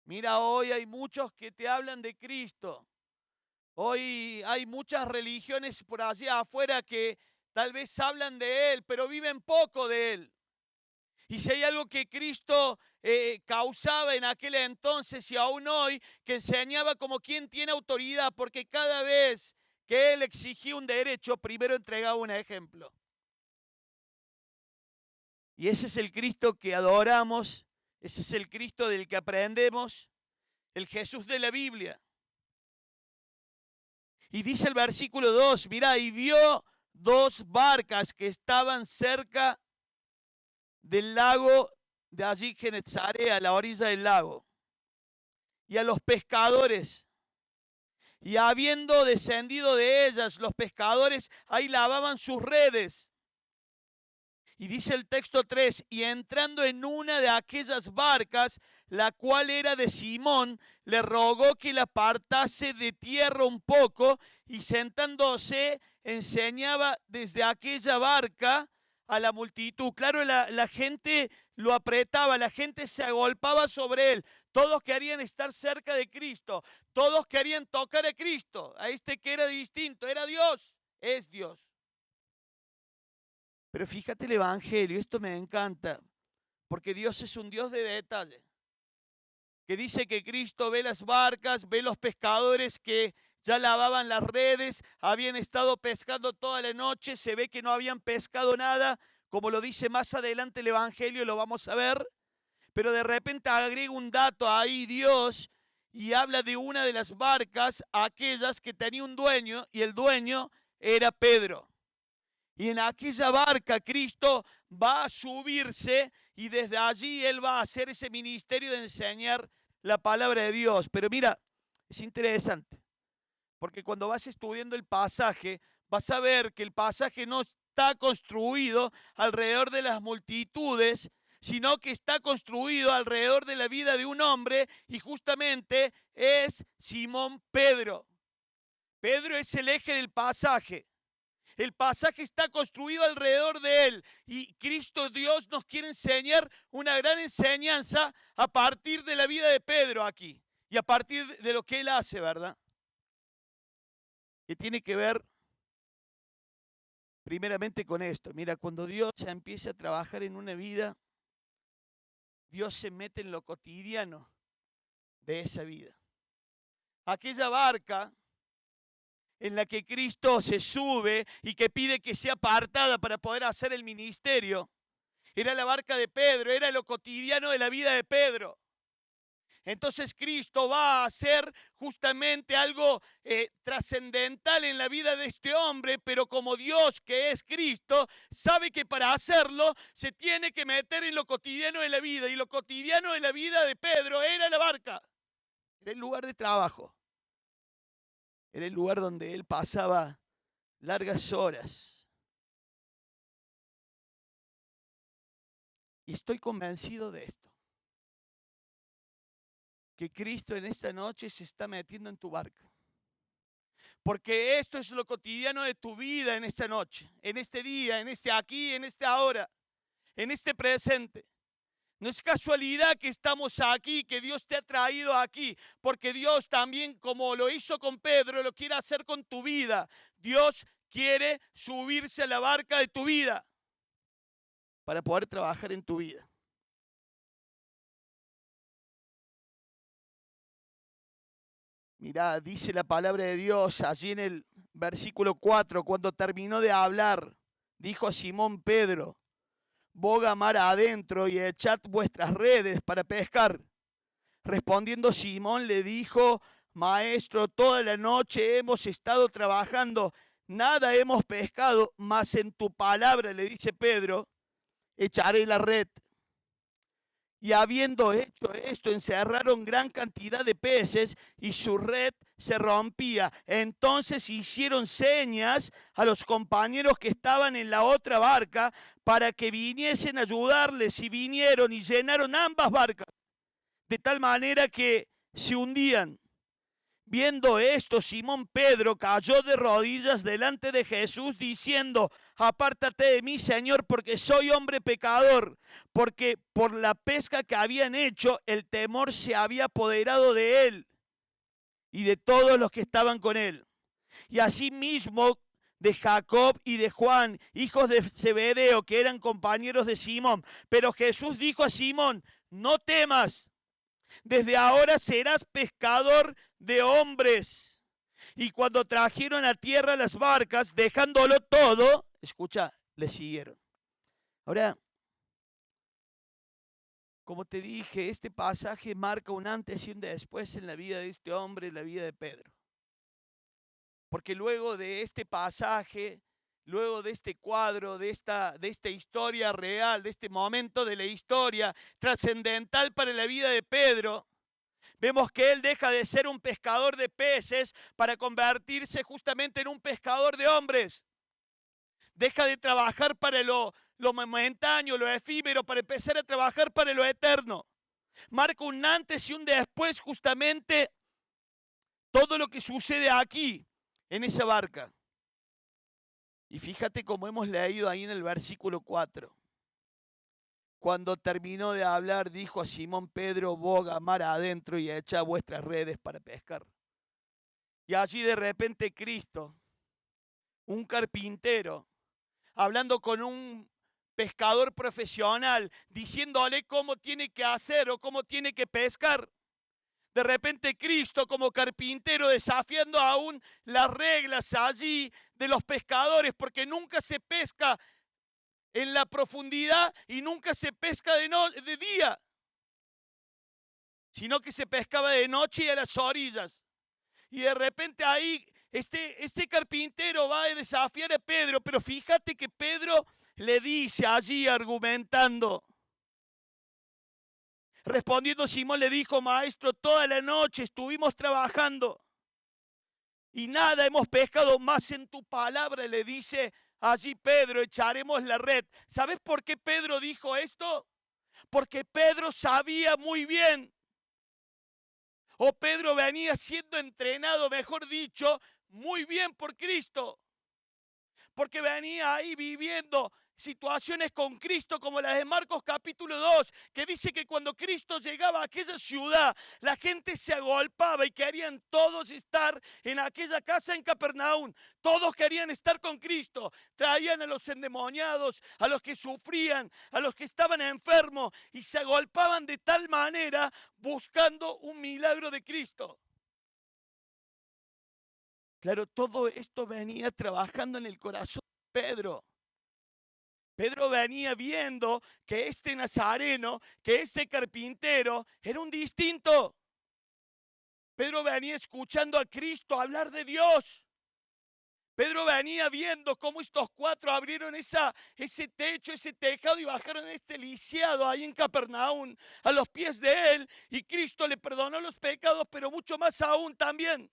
Mira, hoy hay muchos que te hablan de Cristo. Hoy hay muchas religiones por allá afuera que tal vez hablan de Él, pero viven poco de Él. Y si hay algo que Cristo causaba en aquel entonces y aún hoy, que enseñaba como quien tiene autoridad, porque cada vez que Él exigía un derecho, primero entregaba un ejemplo. Y ese es el Cristo que adoramos, ese es el Cristo del que aprendemos, el Jesús de la Biblia. Y dice el versículo 2, mirá, y vio dos barcas que estaban cerca del lago de allí Genezaret, a la orilla del lago, y a los pescadores, y habiendo descendido de ellas, los pescadores ahí lavaban sus redes. Y dice el texto 3, y entrando en una de aquellas barcas, la cual era de Simón, le rogó que la apartase de tierra un poco, y sentándose enseñaba desde aquella barca a la multitud. Claro, la gente lo apretaba, la gente se agolpaba sobre él. Todos querían estar cerca de Cristo, todos querían tocar a Cristo, a este que era distinto, era Dios, es Dios. Pero fíjate el Evangelio, esto me encanta, porque Dios es un Dios de detalle, que dice que Cristo ve las barcas, ve los pescadores que ya lavaban las redes, habían estado pescando toda la noche, se ve que no habían pescado nada, como lo dice más adelante el Evangelio, lo vamos a ver, pero de repente agrega un dato ahí Dios, y habla de una de las barcas, aquellas que tenía un dueño, y el dueño era Pedro. Y en aquella barca Cristo va a subirse y desde allí Él va a hacer ese ministerio de enseñar la palabra de Dios. Pero mira, es interesante, porque cuando vas estudiando el pasaje, vas a ver que el pasaje no está construido alrededor de las multitudes, sino que está construido alrededor de la vida de un hombre, y justamente es Simón Pedro. Pedro es el eje del pasaje. El pasaje está construido alrededor de él, y Cristo Dios nos quiere enseñar una gran enseñanza a partir de la vida de Pedro aquí y a partir de lo que él hace, ¿verdad? Que tiene que ver primeramente con esto. Mira, cuando Dios empieza a trabajar en una vida, Dios se mete en lo cotidiano de esa vida. Aquella barca en la que Cristo se sube y que pide que sea apartada para poder hacer el ministerio, era la barca de Pedro, era lo cotidiano de la vida de Pedro. Entonces Cristo va a hacer justamente algo trascendental en la vida de este hombre, pero como Dios que es Cristo, sabe que para hacerlo se tiene que meter en lo cotidiano de la vida, y lo cotidiano de la vida de Pedro era la barca, era el lugar de trabajo. Era el lugar donde él pasaba largas horas. Y estoy convencido de esto, que Cristo en esta noche se está metiendo en tu barca. Porque esto es lo cotidiano de tu vida en esta noche, en este día, en este aquí, en este ahora, en este presente. No es casualidad que estamos aquí, que Dios te ha traído aquí, porque Dios también, como lo hizo con Pedro, lo quiere hacer con tu vida. Dios quiere subirse a la barca de tu vida para poder trabajar en tu vida. Mirá, dice la palabra de Dios allí en el versículo 4, cuando terminó de hablar, dijo a Simón Pedro: boga mar adentro y echad vuestras redes para pescar. Respondiendo Simón le dijo: Maestro, toda la noche hemos estado trabajando, nada hemos pescado, mas en tu palabra, le dice Pedro, echaré la red. Y habiendo hecho esto, encerraron gran cantidad de peces y su red se rompía. Entonces hicieron señas a los compañeros que estaban en la otra barca para que viniesen a ayudarles, y vinieron y llenaron ambas barcas, de tal manera que se hundían. Viendo esto, Simón Pedro cayó de rodillas delante de Jesús, diciendo: apártate de mí, Señor, porque soy hombre pecador. Porque por la pesca que habían hecho, el temor se había apoderado de él y de todos los que estaban con él. Y asimismo de Jacob y de Juan, hijos de Zebedeo, que eran compañeros de Simón. Pero Jesús dijo a Simón: no temas, desde ahora serás pescador de hombres. Y cuando trajeron a tierra las barcas, dejándolo todo, escucha, le siguieron. Ahora, como te dije, este pasaje marca un antes y un después en la vida de este hombre, en la vida de Pedro. Porque luego de este pasaje, luego de este cuadro, de esta historia real, de este momento de la historia trascendental para la vida de Pedro, vemos que él deja de ser un pescador de peces para convertirse justamente en un pescador de hombres. Deja de trabajar para lo momentáneo, lo efímero, para empezar a trabajar para lo eterno. Marca un antes y un después justamente todo lo que sucede aquí, en esa barca. Y fíjate cómo hemos leído ahí en el versículo 4. Cuando terminó de hablar, dijo a Simón Pedro: boga mar adentro y echa vuestras redes para pescar. Y allí de repente Cristo, un carpintero, hablando con un pescador profesional, diciéndole cómo tiene que hacer o cómo tiene que pescar. De repente Cristo, como carpintero, desafiando aún las reglas allí de los pescadores, porque nunca se pesca en la profundidad y nunca se pesca de día. sino que se pescaba de noche y a las orillas. Y de repente ahí este carpintero va a desafiar a Pedro, pero fíjate que Pedro le dice allí argumentando. Respondiendo Simón le dijo: maestro, toda la noche estuvimos trabajando y nada hemos pescado, más en tu palabra, le dice allí Pedro, echaremos la red. ¿Sabes por qué Pedro dijo esto? Porque Pedro sabía muy bien, o Pedro venía siendo entrenado, mejor dicho, muy bien por Cristo. Porque venía ahí viviendo situaciones con Cristo como las de Marcos capítulo 2, que dice que cuando Cristo llegaba a aquella ciudad, la gente se agolpaba y querían todos estar en aquella casa en Capernaum. Todos querían estar con Cristo. Traían a los endemoniados, a los que sufrían, a los que estaban enfermos, y se agolpaban de tal manera buscando un milagro de Cristo. Claro, todo esto venía trabajando en el corazón de Pedro. Pedro venía viendo que este nazareno, que este carpintero, era un distinto. Pedro venía escuchando a Cristo hablar de Dios. Pedro venía viendo cómo estos cuatro abrieron ese techo, ese tejado, y bajaron este lisiado ahí en Capernaum a los pies de él. Y Cristo le perdonó los pecados, pero mucho más aún también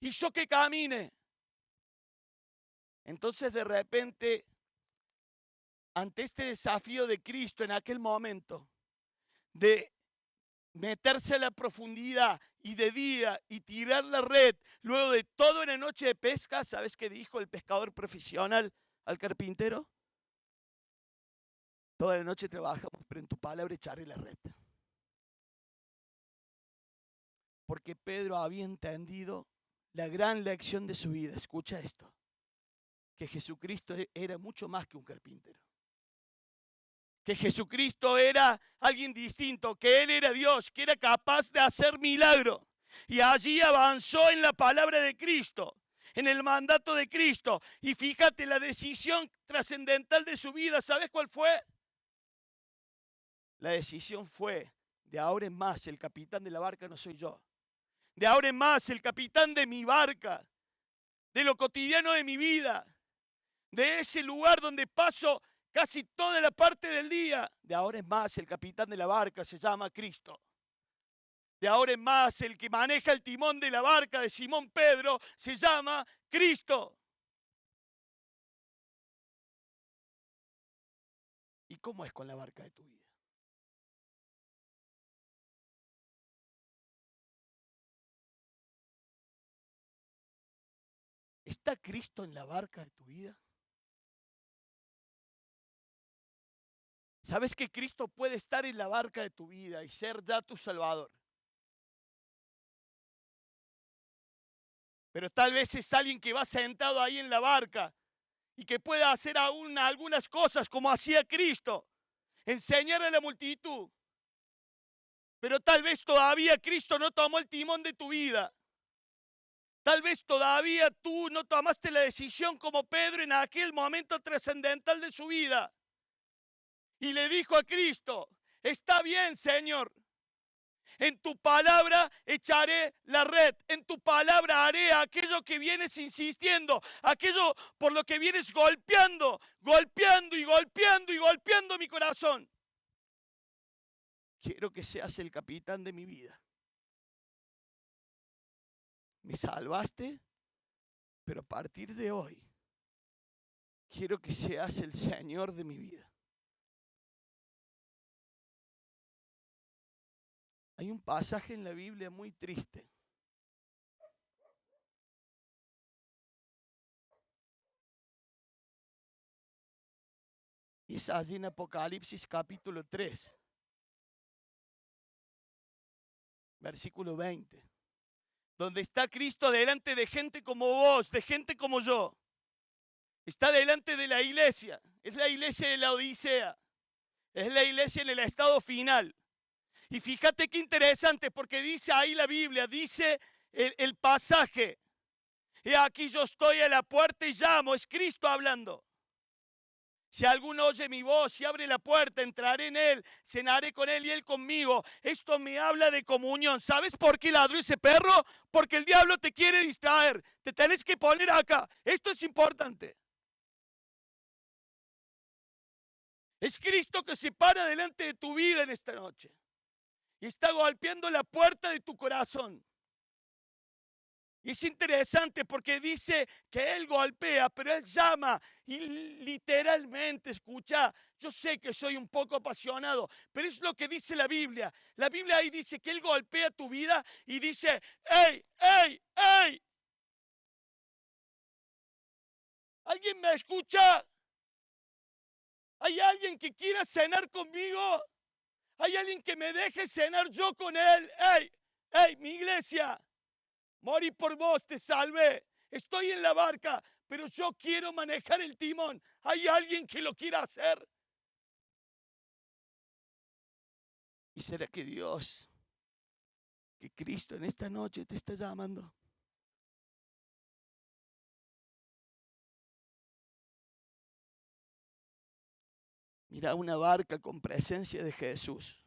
hizo que camine. Entonces de repente, ante este desafío de Cristo en aquel momento, de meterse a la profundidad y de día y tirar la red, luego de toda una noche de pesca, ¿sabes qué dijo el pescador profesional al carpintero? Toda la noche trabajamos, pero en tu palabra echaré la red. Porque Pedro había entendido la gran lección de su vida. Escucha esto: que Jesucristo era mucho más que un carpintero. Que Jesucristo era alguien distinto, que Él era Dios, que era capaz de hacer milagros. Y allí avanzó en la palabra de Cristo, en el mandato de Cristo. Y fíjate, la decisión trascendental de su vida, ¿sabes cuál fue? La decisión fue: de ahora en más el capitán de la barca no soy yo. De ahora en más el capitán de mi barca, de lo cotidiano de mi vida, de ese lugar donde paso casi toda la parte del día, de ahora en más el capitán de la barca se llama Cristo. De ahora en más el que maneja el timón de la barca de Simón Pedro se llama Cristo. ¿Y cómo es con la barca de tu vida? ¿Está Cristo en la barca de tu vida? ¿Sabes que Cristo puede estar en la barca de tu vida y ser ya tu Salvador? Pero tal vez es alguien que va sentado ahí en la barca y que pueda hacer aún algunas cosas como hacía Cristo, enseñar a la multitud. Pero tal vez todavía Cristo no tomó el timón de tu vida. Tal vez todavía tú no tomaste la decisión como Pedro en aquel momento trascendental de su vida. Y le dijo a Cristo: está bien, Señor, en tu palabra echaré la red, en tu palabra haré aquello que vienes insistiendo, aquello por lo que vienes golpeando mi corazón. Quiero que seas el capitán de mi vida. Me salvaste, pero a partir de hoy quiero que seas el Señor de mi vida. Hay un pasaje en la Biblia muy triste. Y es allí en Apocalipsis capítulo 3, versículo 20. Donde está Cristo delante de gente como vos, de gente como yo. Está delante de la iglesia. Es la iglesia de la Odisea. Es la iglesia en el estado final. Y fíjate qué interesante, porque dice ahí la Biblia, dice el pasaje: he aquí yo estoy a la puerta y llamo. Es Cristo hablando. Si alguno oye mi voz y abre la puerta, entraré en él, cenaré con él y él conmigo. Esto me habla de comunión. ¿Sabes por qué ladró ese perro? Porque el diablo te quiere distraer. Te tenés que poner acá. Esto es importante. Es Cristo que se para delante de tu vida en esta noche. Y está golpeando la puerta de tu corazón. Y es interesante porque dice que Él golpea, pero Él llama. Y literalmente, escucha, yo sé que soy un poco apasionado, pero es lo que dice la Biblia. La Biblia ahí dice que Él golpea tu vida y dice, ¡ey, ey, ey! ¿Alguien me escucha? ¿Hay alguien que quiera cenar conmigo? ¿Hay alguien que me deje cenar yo con Él? ¡Ey, ey, mi iglesia! Morí por vos, te salvé. Estoy en la barca, pero yo quiero manejar el timón. ¿Hay alguien que lo quiera hacer? ¿Y será que Dios, que Cristo en esta noche te está llamando? Mira, una barca con presencia de Jesús.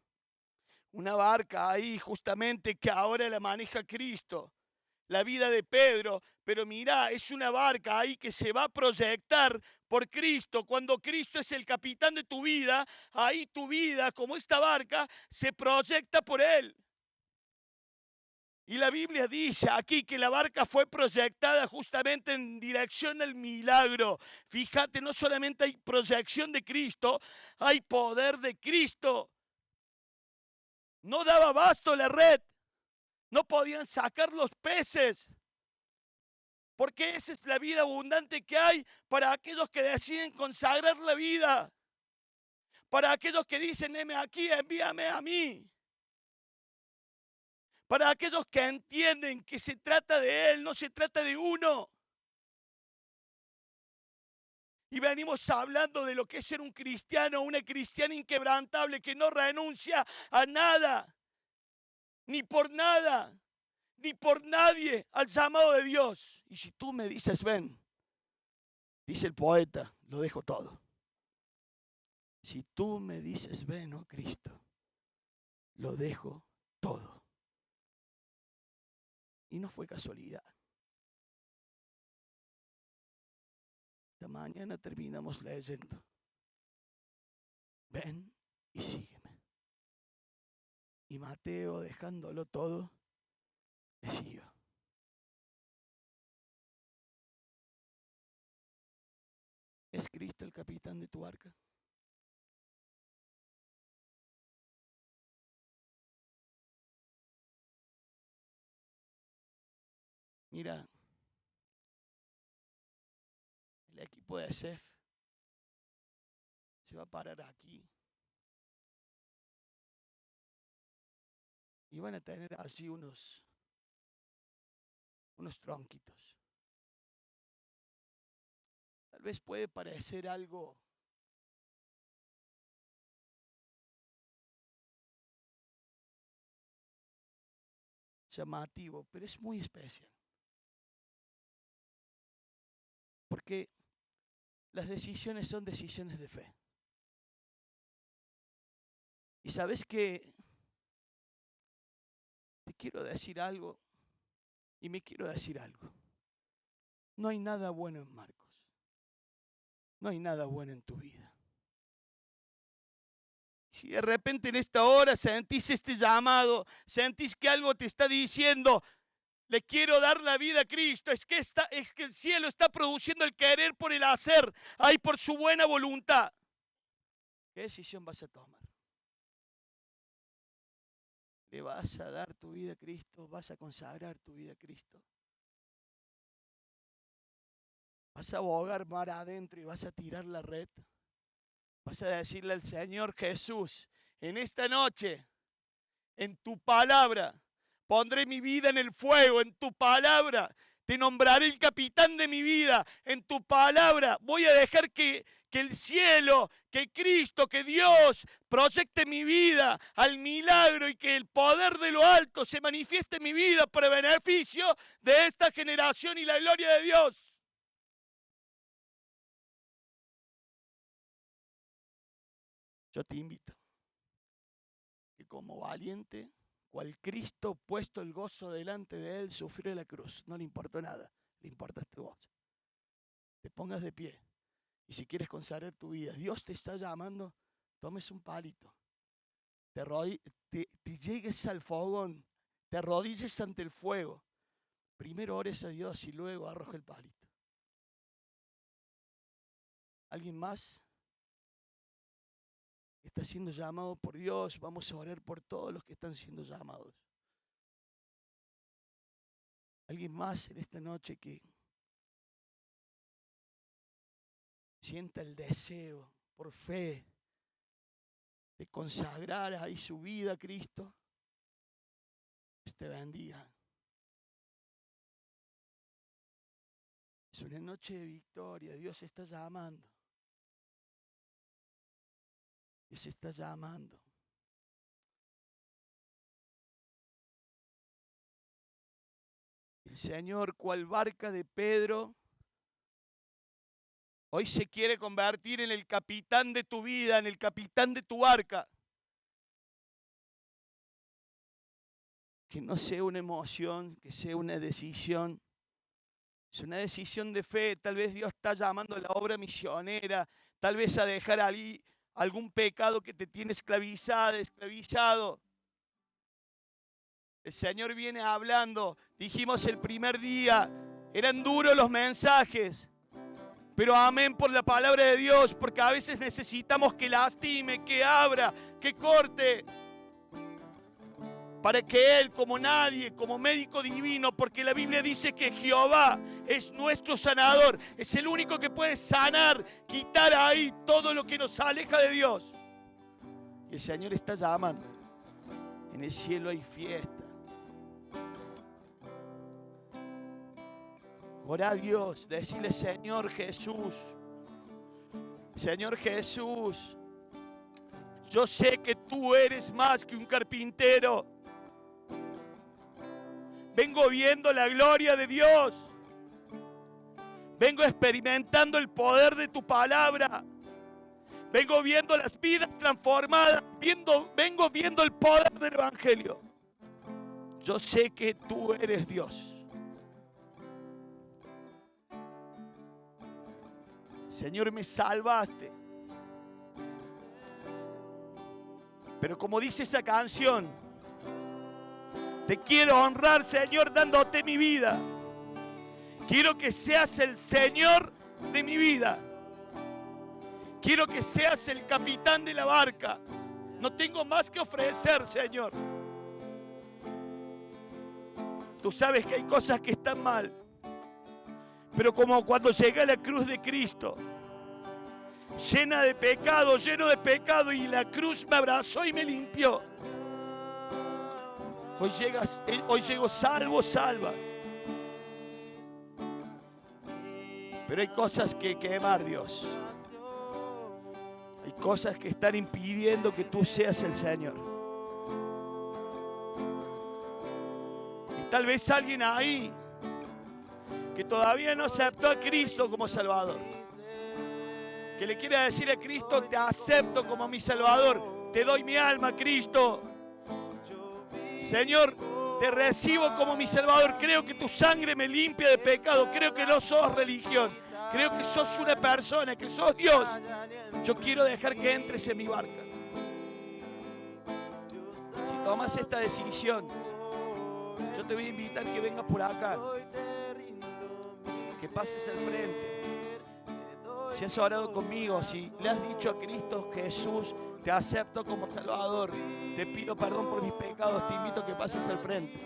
Una barca ahí justamente que ahora la maneja Cristo. La vida de Pedro, pero mira, es una barca ahí que se va a proyectar por Cristo. Cuando Cristo es el capitán de tu vida, ahí tu vida, como esta barca, se proyecta por Él. Y la Biblia dice aquí que la barca fue proyectada justamente en dirección al milagro. Fíjate, no solamente hay proyección de Cristo, hay poder de Cristo. No daba abasto la red. No podían sacar los peces. Porque esa es la vida abundante que hay para aquellos que deciden consagrar la vida. Para aquellos que dicen, heme aquí, envíame a mí. Para aquellos que entienden que se trata de Él, no se trata de uno. Y venimos hablando de lo que es ser un cristiano, una cristiana inquebrantable que no renuncia a nada, ni por nada, ni por nadie al llamado de Dios. Y si tú me dices, ven, dice el poeta, lo dejo todo. Si tú me dices, ven, oh Cristo, lo dejo todo. Y no fue casualidad. Esta mañana terminamos leyendo. Ven y sígueme. Y Mateo, dejándolo todo, le siguió. ¿Es Cristo el capitán de tu barca? Mira, el equipo de CEF se va a parar aquí. Y van a tener así unos tronquitos. Tal vez puede parecer algo llamativo, pero es muy especial. Porque las decisiones son decisiones de fe. Y sabes que te quiero decir algo y me quiero decir algo. No hay nada bueno en Marcos. No hay nada bueno en tu vida. Si de repente en esta hora sentís este llamado, sentís que algo te está diciendo, le quiero dar la vida a Cristo, es que el cielo está produciendo el querer por el hacer, ahí por su buena voluntad. ¿Qué decisión vas a tomar? ¿Le vas a dar tu vida a Cristo? ¿Vas a consagrar tu vida a Cristo? ¿Vas a abogar mar adentro y vas a tirar la red? ¿Vas a decirle al Señor Jesús, en esta noche, en tu palabra, pondré mi vida en el fuego, en tu palabra te nombraré el capitán de mi vida, en tu palabra voy a dejar que el cielo, que Cristo, que Dios proyecte mi vida al milagro y que el poder de lo alto se manifieste en mi vida para beneficio de esta generación y la gloria de Dios? Yo te invito que como valiente, cual Cristo puesto el gozo delante de él, sufrió la cruz. No le importó nada, le importaste vos. Te pongas de pie. Y si quieres consagrar tu vida, Dios te está llamando, tomes un palito. Te llegues al fogón, te arrodilles ante el fuego. Primero ores a Dios y luego arroja el palito. ¿Alguien más está siendo llamado por Dios? Vamos a orar por todos los que están siendo llamados. ¿Alguien más en esta noche que sienta el deseo por fe de consagrar ahí su vida a Cristo? Dios te bendiga. Es una noche de victoria. Dios está llamando. Dios está llamando. El Señor, cual barca de Pedro, hoy se quiere convertir en el capitán de tu vida, en el capitán de tu barca. Que no sea una emoción, que sea una decisión. Es una decisión de fe. Tal vez Dios está llamando a la obra misionera, tal vez a dejar ahí algún pecado que te tiene esclavizado. El Señor viene hablando. Dijimos el primer día, eran duros los mensajes. Pero amén por la palabra de Dios, porque a veces necesitamos que lastime, que abra, que corte. Para que Él, como nadie, como médico divino, porque la Biblia dice que Jehová es nuestro sanador, es el único que puede sanar, quitar ahí todo lo que nos aleja de Dios. Y el Señor está llamando. En el cielo hay fiesta. Ora a Dios, decirle: Señor Jesús, Señor Jesús, yo sé que tú eres más que un carpintero. Vengo viendo la gloria de Dios. Vengo experimentando el poder de tu palabra. Vengo viendo las vidas transformadas. Vengo viendo el poder del Evangelio. Yo sé que tú eres Dios. Señor, me salvaste. Pero como dice esa canción, te quiero honrar, Señor, dándote mi vida. Quiero que seas el Señor de mi vida. Quiero que seas el capitán de la barca. No tengo más que ofrecer, Señor. Tú sabes que hay cosas que están mal. Pero como cuando llegué a la cruz de Cristo, lleno de pecado, y la cruz me abrazó y me limpió. Hoy llego salva. Pero hay cosas que quemar, Dios. Hay cosas que están impidiendo que tú seas el Señor. Y tal vez alguien ahí que todavía no aceptó a Cristo como Salvador, que le quiera decir a Cristo: te acepto como mi Salvador, te doy mi alma, Cristo. Señor, te recibo como mi Salvador. Creo que tu sangre me limpia de pecado. Creo que no sos religión. Creo que sos una persona, que sos Dios. Yo quiero dejar que entres en mi barca. Si tomas esta decisión, yo te voy a invitar que vengas por acá, que pases al frente. Si has orado conmigo, si le has dicho a Cristo: Jesús, te acepto como Salvador, te pido perdón por mis pecados, te invito a que pases al frente.